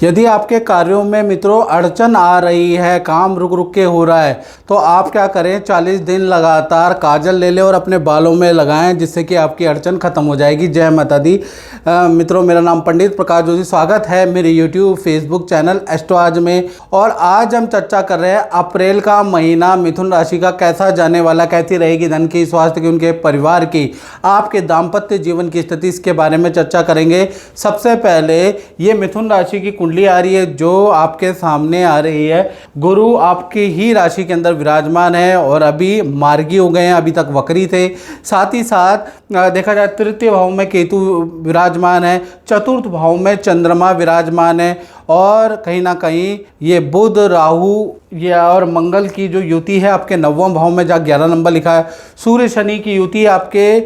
यदि आपके कार्यों में मित्रों अड़चन आ रही है, काम रुक रुक के हो रहा है, तो आप क्या करें, 40 दिन लगातार काजल ले लें और अपने बालों में लगाएं, जिससे कि आपकी अड़चन खत्म हो जाएगी। जय माता दी। मित्रों, मेरा नाम पंडित प्रकाश जोशी, स्वागत है मेरे यूट्यूब फेसबुक चैनल एस्ट्रो आज में। और आज हम चर्चा कर रहे हैं अप्रैल का महीना मिथुन राशि का कैसा जाने वाला, कैसी रहेगी धन की, स्वास्थ्य की, उनके परिवार की, आपके दाम्पत्य जीवन की स्थिति, इसके बारे में चर्चा करेंगे। सबसे पहले ये मिथुन राशि की कुंडली आ रही है जो आपके सामने आ रही है। गुरु आपकी ही राशि के अंदर विराजमान है और अभी मार्गी हो गए हैं, अभी तक वक्री थे। साथ ही साथ देखा जाए तृतीय भाव में केतु विराजमान है, चतुर्थ भाव में चंद्रमा विराजमान है, और कहीं ना कहीं ये बुध राहु या और मंगल की जो युति है आपके नवम भाव में, जहाँ 11 नंबर लिखा है। सूर्य शनि की युति आपके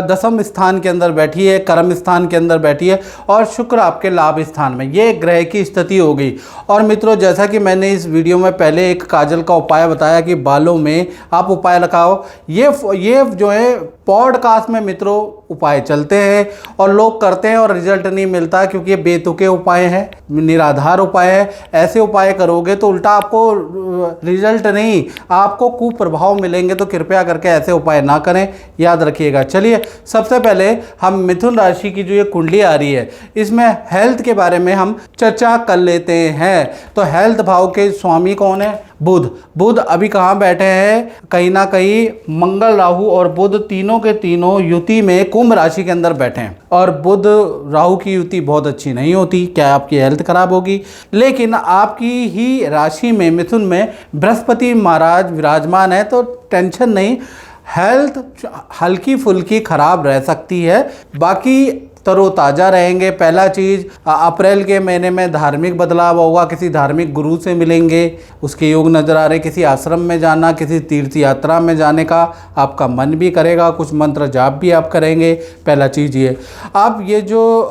दसम स्थान के अंदर बैठी है, कर्म स्थान के अंदर बैठी है, और शुक्र आपके लाभ स्थान में। ये ग्रह की स्थिति हो गई। और मित्रों, जैसा कि मैंने इस वीडियो में पहले एक काजल का उपाय बताया कि बालों में आप उपाय लगाओ, ये जो है पॉडकास्ट में मित्रों उपाय चलते हैं और लोग करते हैं और रिजल्ट नहीं मिलता, क्योंकि ये बेतुके उपाय हैं, निराधार उपाय है। ऐसे उपाय करोगे तो उल्टा आपको रिजल्ट नहीं, आपको कुप्रभाव मिलेंगे। तो कृपया करके ऐसे उपाय ना करें, याद रखिएगा। चलिए, सबसे पहले हम मिथुन राशि की जो ये कुंडली आ रही है, इसमें हेल्थ के बारे में हम चर्चा कर लेते हैं। तो हेल्थ भाव के स्वामी कौन है? बुध। बुध अभी कहाँ बैठे हैं? कहीं ना कहीं मंगल, राहु और बुध तीनों के तीनों युति में कुंभ राशि के अंदर बैठे हैं। और बुध राहु की युति बहुत अच्छी नहीं होती, क्या आपकी हेल्थ खराब होगी। लेकिन आपकी ही राशि में मिथुन में बृहस्पति महाराज विराजमान है, तो टेंशन नहीं, हेल्थ हल्की फुल्की खराब रह सकती है, बाकी तरोताज़ा रहेंगे। पहला चीज़, अप्रैल के महीने में धार्मिक बदलाव होगा, किसी धार्मिक गुरु से मिलेंगे, उसके योग नज़र आ रहे। किसी आश्रम में जाना, किसी तीर्थ यात्रा में जाने का आपका मन भी करेगा, कुछ मंत्र जाप भी आप करेंगे। पहला चीज़ ये। अब ये जो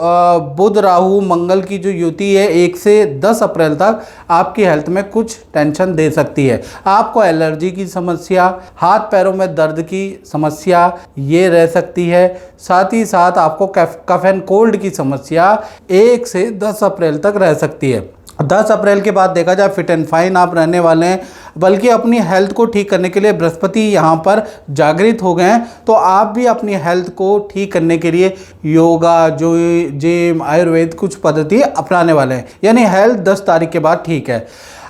बुध राहु मंगल की जो युति है 1 से 10 अप्रैल तक आपकी हेल्थ में कुछ टेंशन दे सकती है। आपको एलर्जी की समस्या, हाथ पैरों में दर्द की समस्या ये रह सकती है। साथ ही साथ आपको कफ एंड कोल्ड की समस्या 1 से 10 अप्रैल तक रह सकती है। 10 अप्रैल के बाद देखा जाए फिट एंड फाइन आप रहने वाले हैं। बल्कि अपनी हेल्थ को ठीक करने के लिए बृहस्पति यहाँ पर जागृत हो गए हैं, तो आप भी अपनी हेल्थ को ठीक करने के लिए योगा, जो जिम, आयुर्वेद कुछ पद्धति अपनाने वाले हैं। यानी हेल्थ 10 तारीख के बाद ठीक है।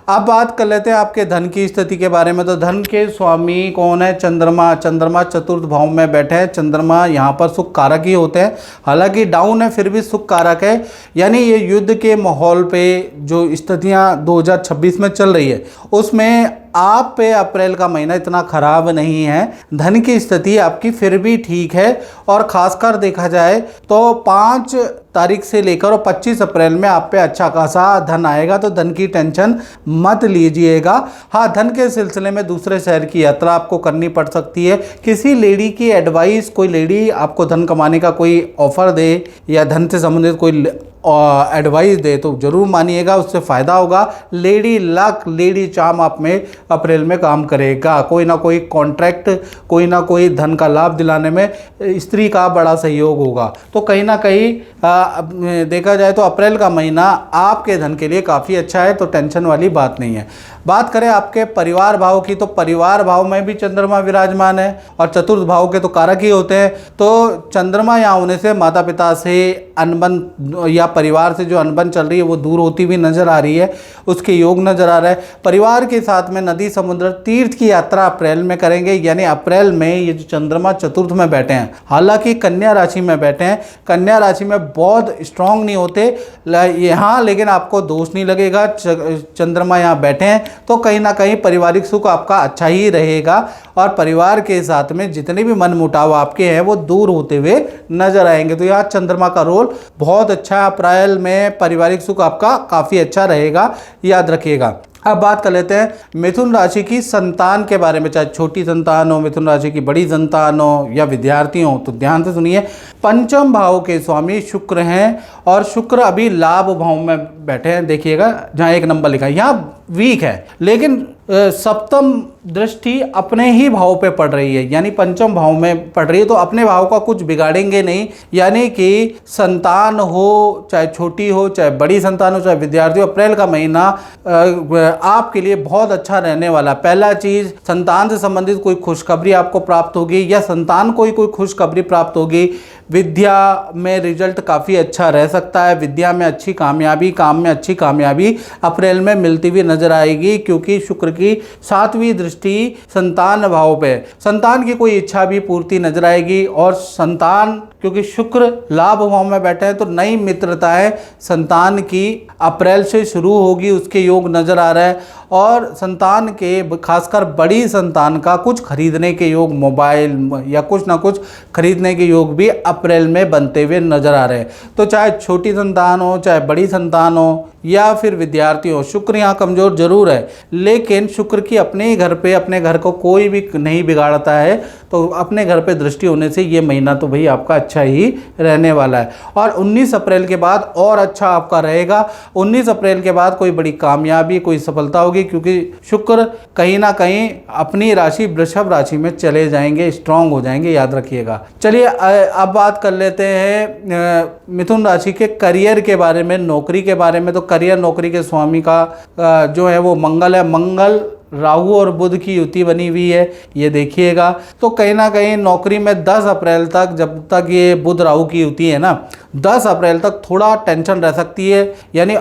अब बात कर लेते हैं आपके धन की स्थिति के बारे में। तो धन के स्वामी कौन है? चंद्रमा। चंद्रमा चतुर्थ भाव में बैठे हैं। चंद्रमा यहाँ पर सुख कारक ही होते हैं, हालांकि डाउन है फिर भी सुख कारक है। यानी ये युद्ध के माहौल पे जो स्थितियाँ 2026 में चल रही है, उसमें आप पे अप्रैल का महीना इतना खराब नहीं है। धन की स्थिति आपकी फिर भी ठीक है, और ख़ासकर देखा जाए तो 5 तारीख से लेकर और 25 अप्रैल में आप पे अच्छा खासा धन आएगा, तो धन की टेंशन मत लीजिएगा। हाँ, धन के सिलसिले में दूसरे शहर की यात्रा आपको करनी पड़ सकती है। किसी लेडी की एडवाइस, कोई लेडी आपको धन कमाने का कोई ऑफर दे या धन से संबंधित कोई एडवाइस दे तो ज़रूर मानिएगा, उससे फ़ायदा होगा। लेडी लक, लेडी चार्म आप में अप्रैल में काम करेगा। कोई ना कोई कॉन्ट्रैक्ट, कोई ना कोई धन का लाभ दिलाने में स्त्री का बड़ा सहयोग होगा। तो कहीं ना कहीं देखा जाए तो अप्रैल का महीना आपके धन के लिए काफ़ी अच्छा है, तो टेंशन वाली बात नहीं है। बात करें आपके परिवार भाव की, तो परिवार भाव में भी चंद्रमा विराजमान है, और चतुर्थ भाव के तो कारक ही होते हैं। तो चंद्रमा यहाँ होने से माता पिता से अनबन या परिवार से जो अनबन चल रही है वो दूर होती हुई नजर आ रही है, उसके योग नजर आ रहा है। परिवार के साथ में नदी, समुद्र, तीर्थ की यात्रा अप्रैल में करेंगे। यानी अप्रैल में ये जो चंद्रमा चतुर्थ में बैठे हैं, हालांकि कन्या राशि में बैठे हैं, कन्या राशि में बहुत स्ट्रांग नहीं होते यहाँ, लेकिन आपको दोष नहीं लगेगा। चंद्रमा यहाँ बैठे हैं तो कहीं ना कहीं पारिवारिक सुख आपका अच्छा ही रहेगा, और परिवार के साथ में जितने भी मनमुटाव आपके हैं वो दूर होते हुए नजर आएंगे। तो यहाँ चंद्रमा का रोल बहुत अच्छा है। अप्रैल में पारिवारिक सुख आपका काफ़ी अच्छा रहेगा, याद रखिएगा। अब बात कर लेते हैं मिथुन राशि की संतान के बारे में, चाहे छोटी संतान हो, मिथुन राशि की बड़ी संतान हो या विद्यार्थी हो, तो ध्यान से सुनिए। पंचम भाव के स्वामी शुक्र हैं, और शुक्र अभी लाभ भाव में बैठे हैं। देखिएगा जहाँ 1 नंबर लिखा है, यहाँ वीक है, लेकिन सप्तम दृष्टि अपने ही भाव पे पड़ रही है, यानी पंचम भाव में पड़ रही है, तो अपने भाव का कुछ बिगाड़ेंगे नहीं। यानी कि संतान हो, चाहे छोटी हो चाहे बड़ी संतान हो, चाहे विद्यार्थी हो, अप्रैल का महीना आपके लिए बहुत अच्छा रहने वाला। पहला चीज, संतान से संबंधित कोई खुशखबरी आपको प्राप्त होगी या संतान को ही कोई खुशखबरी प्राप्त होगी। विद्या में रिजल्ट काफ़ी अच्छा रह सकता है, विद्या में अच्छी कामयाबी, काम में अच्छी कामयाबी अप्रैल में मिलती हुई नजर आएगी, क्योंकि शुक्र की 7वीं दृष्टि संतान भाव पे, संतान की कोई इच्छा भी पूर्ति नजर आएगी। और संतान, क्योंकि शुक्र लाभ भाव में बैठे हैं, तो नई मित्रताएं संतान की अप्रैल से शुरू होगी, उसके योग नजर आ रहा है। और संतान के, खासकर बड़ी संतान का कुछ खरीदने के योग, मोबाइल या कुछ ना कुछ खरीदने के योग भी अप्रैल में बनते हुए नजर आ रहे हैं। तो चाहे छोटी संतान हो, चाहे बड़ी संतान हो, या फिर विद्यार्थी हो, शुक्र यहाँ कमजोर जरूर है, लेकिन शुक्र की अपने ही घर पे, अपने घर को कोई भी नहीं बिगाड़ता है, तो अपने घर पे दृष्टि होने से ये महीना तो भाई आपका अच्छा ही रहने वाला है। और 19 अप्रैल के बाद और अच्छा आपका रहेगा। 19 अप्रैल के बाद कोई बड़ी कामयाबी, कोई सफलता होगी, क्योंकि शुक्र कहीं ना कहीं अपनी राशि वृषभ राशि में चले जाएंगे, स्ट्रांग हो जाएंगे, याद रखिएगा। चलिए अब बात कर लेते हैं मिथुन राशि के करियर के बारे में, नौकरी के बारे में। तो करियर, नौकरी के स्वामी का जो है वो मंगल है। मंगल, राहु और बुध की युति बनी हुई है, ये देखिएगा। तो कहीं ना कहीं नौकरी में 10 अप्रैल तक, जब तक ये बुध राहु की युति है ना, 10 अप्रैल तक थोड़ा टेंशन रह सकती है। यानी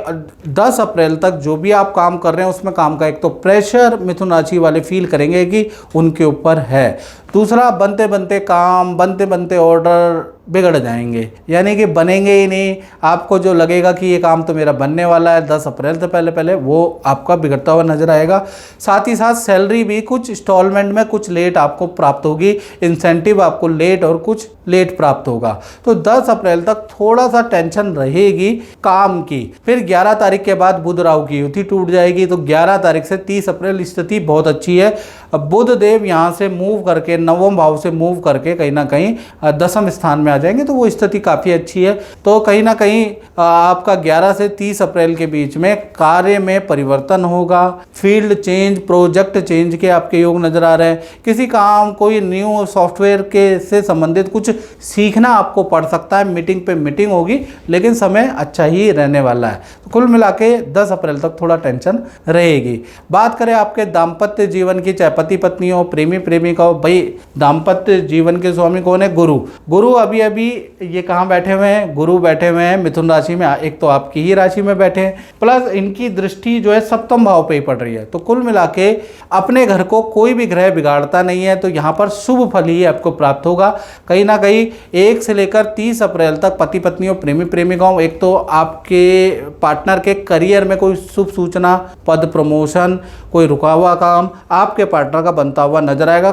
10 अप्रैल तक जो भी आप काम कर रहे हैं उसमें काम का एक तो प्रेशर मिथुन राशि वाले फील करेंगे कि उनके ऊपर है। दूसरा, बनते बनते काम, बनते बनते ऑर्डर बिगड़ जाएंगे, यानी कि बनेंगे ही नहीं। आपको जो लगेगा कि ये काम तो मेरा बनने वाला है 10 अप्रैल से पहले पहले, वो आपका बिगड़ता हुआ नजर आएगा। साथ ही साथ सैलरी भी कुछ इंस्टॉलमेंट में कुछ लेट आपको प्राप्त होगी, इंसेंटिव आपको लेट और कुछ लेट प्राप्त होगा। तो 10 अप्रैल तक थोड़ा सा टेंशन रहेगी काम की। फिर 11 तारीख के बाद बुध राहु की युति टूट जाएगी, तो 11 तारीख से 30 अप्रैल स्थिति बहुत अच्छी है। अब बुध देव यहाँ से मूव करके, नवम भाव से मूव करके कहीं ना कहीं 10वें स्थान में आ जाएंगे, तो वो स्थिति काफ़ी अच्छी है। तो कहीं ना कहीं आपका 11 से 30 अप्रैल के बीच में कार्य में परिवर्तन होगा, फील्ड चेंज, प्रोजेक्ट चेंज के आपके योग नजर आ रहे हैं। किसी काम, कोई न्यू सॉफ्टवेयर के से संबंधित कुछ सीखना आपको पड़ सकता है, मीटिंग पे मीटिंग होगी, लेकिन समय अच्छा ही रहने वाला है। तो कुल मिला के 10 अप्रैल तक थोड़ा टेंशन रहेगी। बात करें आपके दाम्पत्य जीवन की, चाहे पति पत्नी हो, प्रेमी प्रेमिका हो, भाई दाम्पत्य जीवन के स्वामी कौन है? गुरु। गुरु अभी अभी ये कहाँ बैठे हुए हैं? गुरु बैठे हुए हैं मिथुन राशि में, एक तो आपकी ही राशि में बैठे हैं, प्लस इनकी दृष्टि जो है सप्तम भाव पे ही पड़ रही है। तो कुल मिला के अपने घर को कोई भी ग्रह बिगाड़ता नहीं है, तो यहाँ पर शुभ फल ही आपको प्राप्त होगा। कहीं ना कहीं 1 से लेकर 30 अप्रैल तक पति पत्नियों, प्रेमी प्रेमिकाओं, एक तो आपके पार्टनर के करियर में कोई शुभ सूचना, पद प्रमोशन, कोई रुका हुआ काम आपके पार्टनर का बनता हुआ नजर आएगा।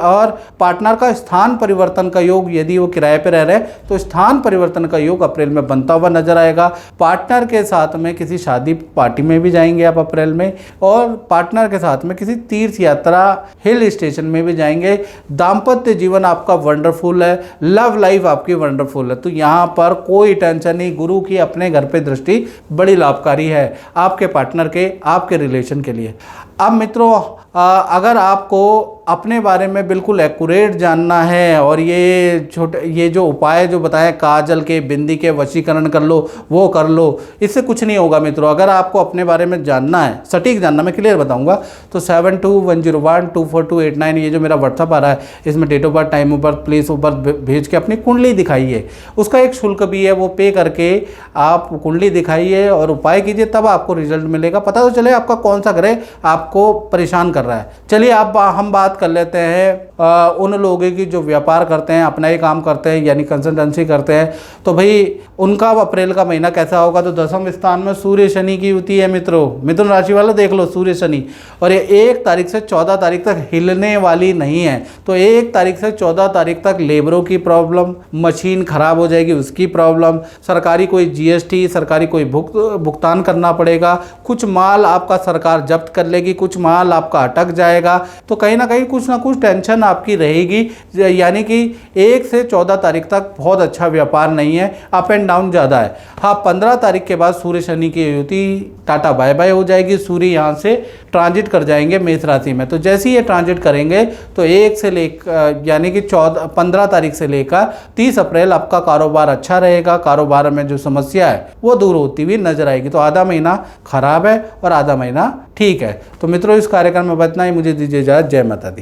और पार्टनर का स्थान परिवर्तन का योग, यदि वो किराए पे रह रहे हैं तो स्थान परिवर्तन का योग अप्रैल में बनता हुआ नजर आएगा। पार्टनर के साथ में किसी शादी पार्टी में भी जाएंगे आप अप्रैल में, और पार्टनर के साथ में किसी तीर्थ यात्रा, हिल स्टेशन में भी जाएंगे। दाम्पत्य जीवन आपका वंडरफुल है, लव लाइफ आपकी वंडरफुल है, तो यहाँ पर कोई टेंशन नहीं। गुरु की अपने घर पे दृष्टि बड़ी लाभकारी है आपके पार्टनर के, आपके रिलेशन के लिए। अब मित्रों, अगर आपको अपने बारे में बिल्कुल एक्यूरेट जानना है, और ये जो उपाय जो बताएं, काजल के, बिंदी के वशीकरण कर लो, वो कर लो, इससे कुछ नहीं होगा मित्रों। अगर आपको अपने बारे में जानना है, सटीक जानना, मैं क्लियर बताऊंगा, तो 7210124289 ये जो मेरा व्हाट्सअप आ रहा है, इसमें date of birth, time of birth, place of birth भेज के अपनी कुंडली दिखाइए। उसका एक शुल्क भी है, वो पे करके आप कुंडली दिखाइए और उपाय कीजिए, तब आपको रिजल्ट मिलेगा, पता तो चले आपका कौन सा ग्रह आपको परेशान कर रहा है। चलिए अब हम बात कर लेते हैं उन लोगों की जो व्यापार करते हैं, अपना ही काम करते हैं, यानी कंसल्टेंसी करते हैं। तो भाई उनका अप्रैल का महीना कैसा होगा? तो 10वें स्थान में सूर्य शनि की युति है मित्रों। मिथुन राशि वाला देख लो, सूर्य शनि, और ये 1 तारीख से 14 तारीख तक हिलने वाली नहीं है। तो 1 तारीख से 14 तारीख तक लेबरों की प्रॉब्लम, मशीन खराब हो जाएगी उसकी प्रॉब्लम, सरकारी कोई GST, सरकारी कोई भुगतान करना पड़ेगा, कुछ माल आपका सरकार जब्त कर लेगी, कुछ माल आपका अटक जाएगा, तो कहीं ना कुछ टेंशन आपकी रहेगी। यानी कि 1 से 14 तारीख तक बहुत अच्छा व्यापार नहीं है, अप एंड डाउन ज़्यादा है। हाँ, 15 तारीख के बाद सूर्य शनि की युति टाटा बाय बाय हो जाएगी। सूर्य यहाँ से ट्रांजिट कर जाएंगे मेष राशि में। तो जैसे ही ये ट्रांजिट करेंगे तो 1 से लेकर यानी कि 15 तारीख से लेकर 30 अप्रैल आपका कारोबार अच्छा रहेगा। कारोबार में जो समस्या है वो दूर होती हुई नजर आएगी। तो आधा महीना खराब है और आधा महीना ठीक है। तो मित्रों, इस कार्यक्रम में इतना ही। मुझे दीजिए इजाज़त। जय माता दी।